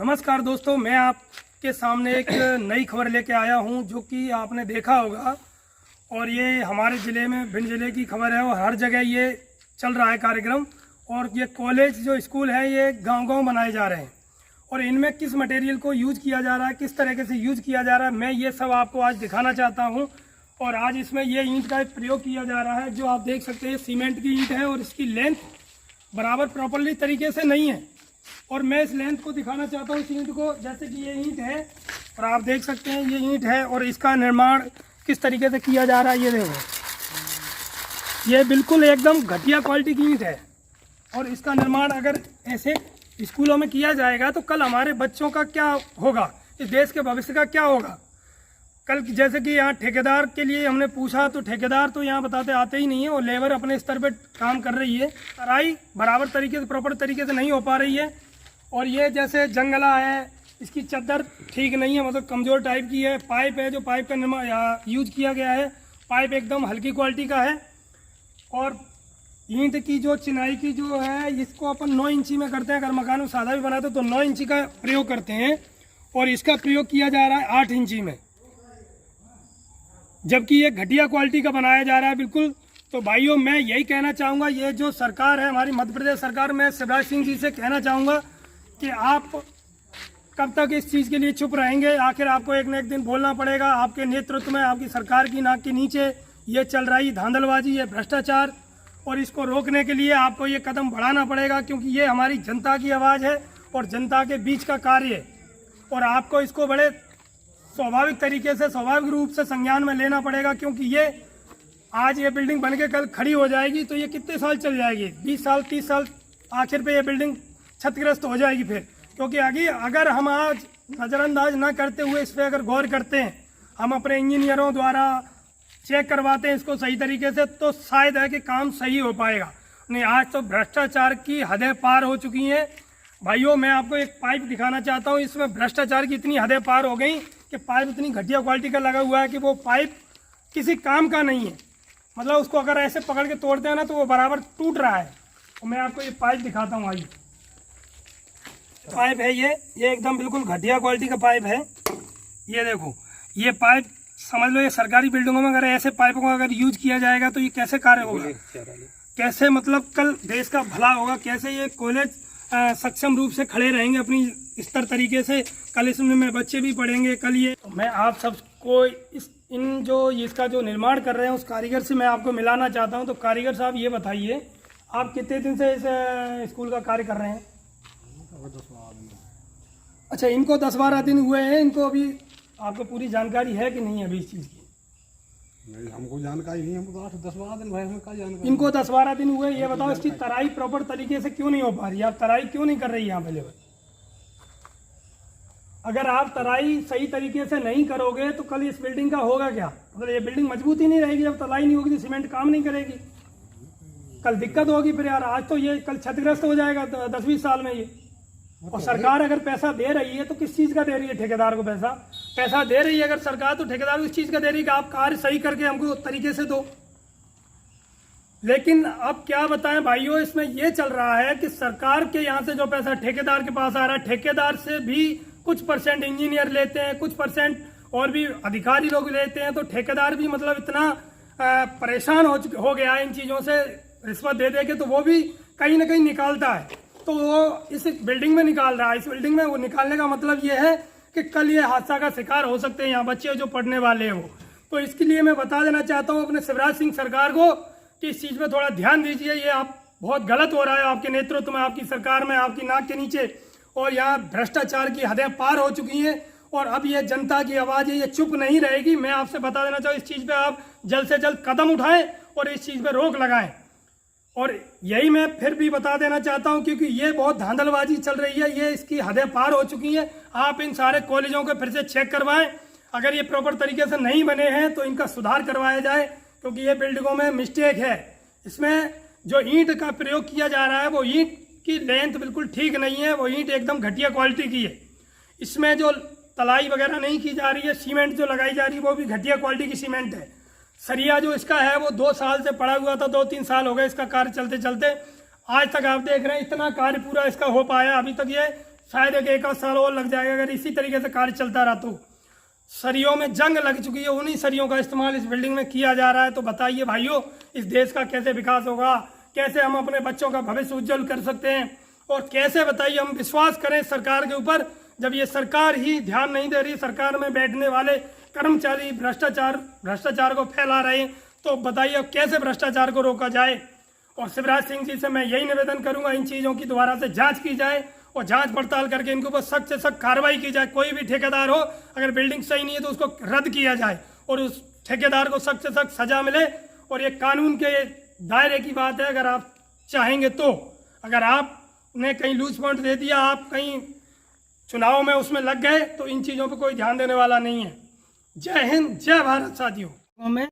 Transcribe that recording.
नमस्कार दोस्तों, मैं आपके सामने एक नई खबर लेके आया हूं जो कि आपने देखा होगा। और ये हमारे ज़िले में, भिंड ज़िले की खबर है और हर जगह ये चल रहा है कार्यक्रम। और ये कॉलेज जो स्कूल है ये गांव-गांव बनाए जा रहे हैं और इनमें किस मटेरियल को यूज़ किया जा रहा है, किस तरीके से यूज़ किया जा रहा है, मैं ये सब आपको आज दिखाना चाहता हूँ। और आज इसमें ये ईंट का प्रयोग किया जा रहा है जो आप देख सकते हैं, सीमेंट की ईंट है और इसकी लेंथ बराबर प्रॉपरली तरीके से नहीं है। और मैं इस लेंथ को दिखाना चाहता हूँ इस ईंट को। जैसे कि ये ईंट है और आप देख सकते हैं ये ईंट है और इसका निर्माण किस तरीके से किया जा रहा है। ये देखो, ये बिल्कुल एकदम घटिया क्वालिटी की ईंट है। और इसका निर्माण अगर ऐसे स्कूलों में किया जाएगा तो कल हमारे बच्चों का क्या होगा, इस देश के भविष्य का क्या होगा। कल जैसे कि यहाँ ठेकेदार के लिए हमने पूछा तो ठेकेदार तो यहाँ बताते आते ही नहीं है और लेबर अपने स्तर पर काम कर रही है। तराई बराबर तरीके से, प्रॉपर तरीके से नहीं हो पा रही है। और ये जैसे जंगला है, इसकी चद्दर ठीक नहीं है, मतलब कमज़ोर टाइप की है। पाइप है, जो पाइप का निर्माण यूज किया गया है, पाइप एकदम हल्की क्वालिटी का है। और ईंट की जो चिनाई की जो है, इसको अपन 9 इंची में करते हैं। अगर मकान में सादा भी बनाते तो 9 इंची का प्रयोग करते हैं और इसका प्रयोग किया जा रहा है 8 इंची में, जबकि ये घटिया क्वालिटी का बनाया जा रहा है बिल्कुल। तो भाइयों, मैं यही कहना चाहूँगा, ये जो सरकार है हमारी मध्य प्रदेश सरकार, मैं शिवराज सिंह जी से कहना चाहूँगा कि आप कब तक इस चीज़ के लिए चुप रहेंगे। आखिर आपको एक न एक दिन बोलना पड़ेगा। आपके नेतृत्व में, आपकी सरकार की नाक के नीचे ये चल रही धांधलबाजी, ये भ्रष्टाचार, और इसको रोकने के लिए आपको ये कदम बढ़ाना पड़ेगा, क्योंकि ये हमारी जनता की आवाज़ है और जनता के बीच का कार्य है। और आपको इसको बड़े स्वाभाविक तरीके से, स्वाभाविक रूप से संज्ञान में लेना पड़ेगा, क्योंकि ये आज ये बिल्डिंग बन के कल खड़ी हो जाएगी तो ये कितने साल चल जाएगी, 20 साल 30 साल, आखिर पे ये बिल्डिंग क्षतिग्रस्त हो जाएगी फिर। क्योंकि आगे अगर हम आज नज़रअंदाज ना करते हुए इस पर अगर गौर करते हैं, हम अपने इंजीनियरों द्वारा चेक करवाते हैं इसको सही तरीके से, तो शायद है कि काम सही हो पाएगा। नहीं, आज तो भ्रष्टाचार की हदें पार हो चुकी हैं। भाइयों, मैं आपको एक पाइप दिखाना चाहता हूँ। इसमें भ्रष्टाचार की इतनी हदें पार हो गई कि पाइप इतनी घटिया क्वालिटी का लगा हुआ है कि वो पाइप किसी काम का नहीं है। मतलब उसको अगर ऐसे पकड़ के तोड़ते हैं ना तो वो बराबर टूट रहा है। और मैं आपको ये पाइप दिखाता हूँ। आइए, पाइप है ये एकदम बिल्कुल घटिया क्वालिटी का पाइप है। ये देखो, ये पाइप समझ लो, ये सरकारी बिल्डिंगों में अगर ऐसे पाइपों का अगर यूज किया जाएगा तो ये कैसे कार्य होगा, कैसे मतलब कल देश का भला होगा, कैसे ये कॉलेज सक्षम रूप से खड़े रहेंगे अपनी स्तर तरीके से। कल इसमें बच्चे भी पढ़ेंगे। कल ये मैं आप सबको इसका जो निर्माण कर रहे हैं उस कारीगर से मैं आपको मिलाना चाहता हूं। तो कारीगर साहब, ये बताइए, आप कितने दिन से इस स्कूल का कार्य कर रहे हैं? 10-12 दिन। अच्छा, इनको 10-12 दिन हुए हैं। इनको अभी आपको पूरी जानकारी है कि नहीं है अभी इस चीज़ की? नहीं, हमको जानकारी नहीं, हमको 8-10-12 दिन भाई, हमें क्या जानकारी। इनको 10-12 दिन हुए। ये बताओ, इसकी तराई प्रॉपर तरीके से क्यों नहीं हो पा रही? आप तराई क्यों नहीं कर रही यहाँ पे लेबर? अगर आप तराई सही तरीके से नहीं करोगे तो कल इस बिल्डिंग का होगा क्या? मतलब ये बिल्डिंग मजबूत ही नहीं रहेगी। जब तराई नहीं होगी तो सीमेंट काम नहीं करेगी, कल दिक्कत होगी फिर यार। आज तो ये कल क्षतिग्रस्त हो जाएगा 10-20 साल में ये। और सरकार अगर पैसा दे रही है तो किस चीज़ का दे रही है? ठेकेदार को पैसा दे रही है अगर सरकार, तो ठेकेदार को इस चीज़ का दे रही है कि आप कार्य सही करके हमको तरीके से दो। लेकिन अब क्या बताएं भाइयों, इसमें ये चल रहा है कि सरकार के यहाँ से जो पैसा ठेकेदार के पास आ रहा है, ठेकेदार से भी कुछ परसेंट इंजीनियर लेते हैं, कुछ परसेंट और भी अधिकारी लोग लेते हैं। तो ठेकेदार भी मतलब इतना परेशान हो गया है इन चीज़ों से, रिश्वत दे दे के, तो वो भी कहीं ना कहीं निकालता है। तो वो इस बिल्डिंग में निकाल रहा है। इस बिल्डिंग में वो निकालने का मतलब ये है कि कल ये हादसा का शिकार हो सकते हैं यहाँ बच्चे जो पढ़ने वाले हैं वो। तो इसके लिए मैं बता देना चाहता हूँ अपने शिवराज सिंह सरकार को कि इस चीज़ पे थोड़ा ध्यान दीजिए। ये आप बहुत गलत हो रहा है आपके नेतृत्व में, आपकी सरकार में, आपकी नाक के नीचे। और यहाँ भ्रष्टाचार की हदें पार हो चुकी हैं और अब ये जनता की आवाज़ है, ये चुप नहीं रहेगी। मैं आपसे बता देना चाहूँ, इस चीज़ पे आप जल्द से जल्द कदम उठाएं और इस चीज़ पे रोक लगाएं। और यही मैं फिर भी बता देना चाहता हूं, क्योंकि ये बहुत धांधलबाजी चल रही है, ये इसकी हदें पार हो चुकी हैं। आप इन सारे कॉलेजों को फिर से चेक करवाएं। अगर ये प्रॉपर तरीके से नहीं बने हैं तो इनका सुधार करवाया जाए, क्योंकि ये बिल्डिंगों में मिस्टेक है। इसमें जो ईंट का प्रयोग किया जा रहा है वो ईंट की लेंथ बिल्कुल ठीक नहीं है, वो ईंट एकदम घटिया क्वालिटी की है। इसमें जो तलाई वगैरह नहीं की जा रही है, सीमेंट जो लगाई जा रही है वो भी घटिया क्वालिटी की सीमेंट है। सरिया जो इसका है वो 2 साल से पड़ा हुआ था, 2-3 साल हो गए इसका कार्य चलते चलते। आज तक आप देख रहे हैं इतना कार्य पूरा इसका हो पाया, अभी तक ये शायद एक आध साल और लग जाएगा अगर इसी तरीके से कार्य चलता रहा तो। सरियों में जंग लग चुकी है, उन्हीं सरियों का इस्तेमाल इस बिल्डिंग में किया जा रहा है। तो बताइए भाइयों, इस देश का कैसे विकास होगा, कैसे हम अपने बच्चों का भविष्य उज्जवल कर सकते हैं, और कैसे बताइए हम विश्वास करें सरकार के ऊपर जब ये सरकार ही ध्यान नहीं दे रही, सरकार में बैठने वाले कर्मचारी भ्रष्टाचार को फैला रहे हैं। तो बताइए अब कैसे भ्रष्टाचार को रोका जाए। और शिवराज सिंह जी से मैं यही निवेदन करूंगा, इन चीज़ों की दोबारा से जांच की जाए और जांच पड़ताल करके इनके ऊपर सख्त से सख्त कार्रवाई की जाए। कोई भी ठेकेदार हो, अगर बिल्डिंग सही नहीं है तो उसको रद्द किया जाए और उस ठेकेदार को सख्त से सख्त सजा मिले। और ये कानून के दायरे की बात है, अगर आप चाहेंगे तो। अगर आपने कहीं लूज पॉइंट दे दिया, आप कहीं चुनाव में उसमें लग गए, तो इन चीज़ों पर कोई ध्यान देने वाला नहीं है। जय हिंद, जय भारत साथियों। में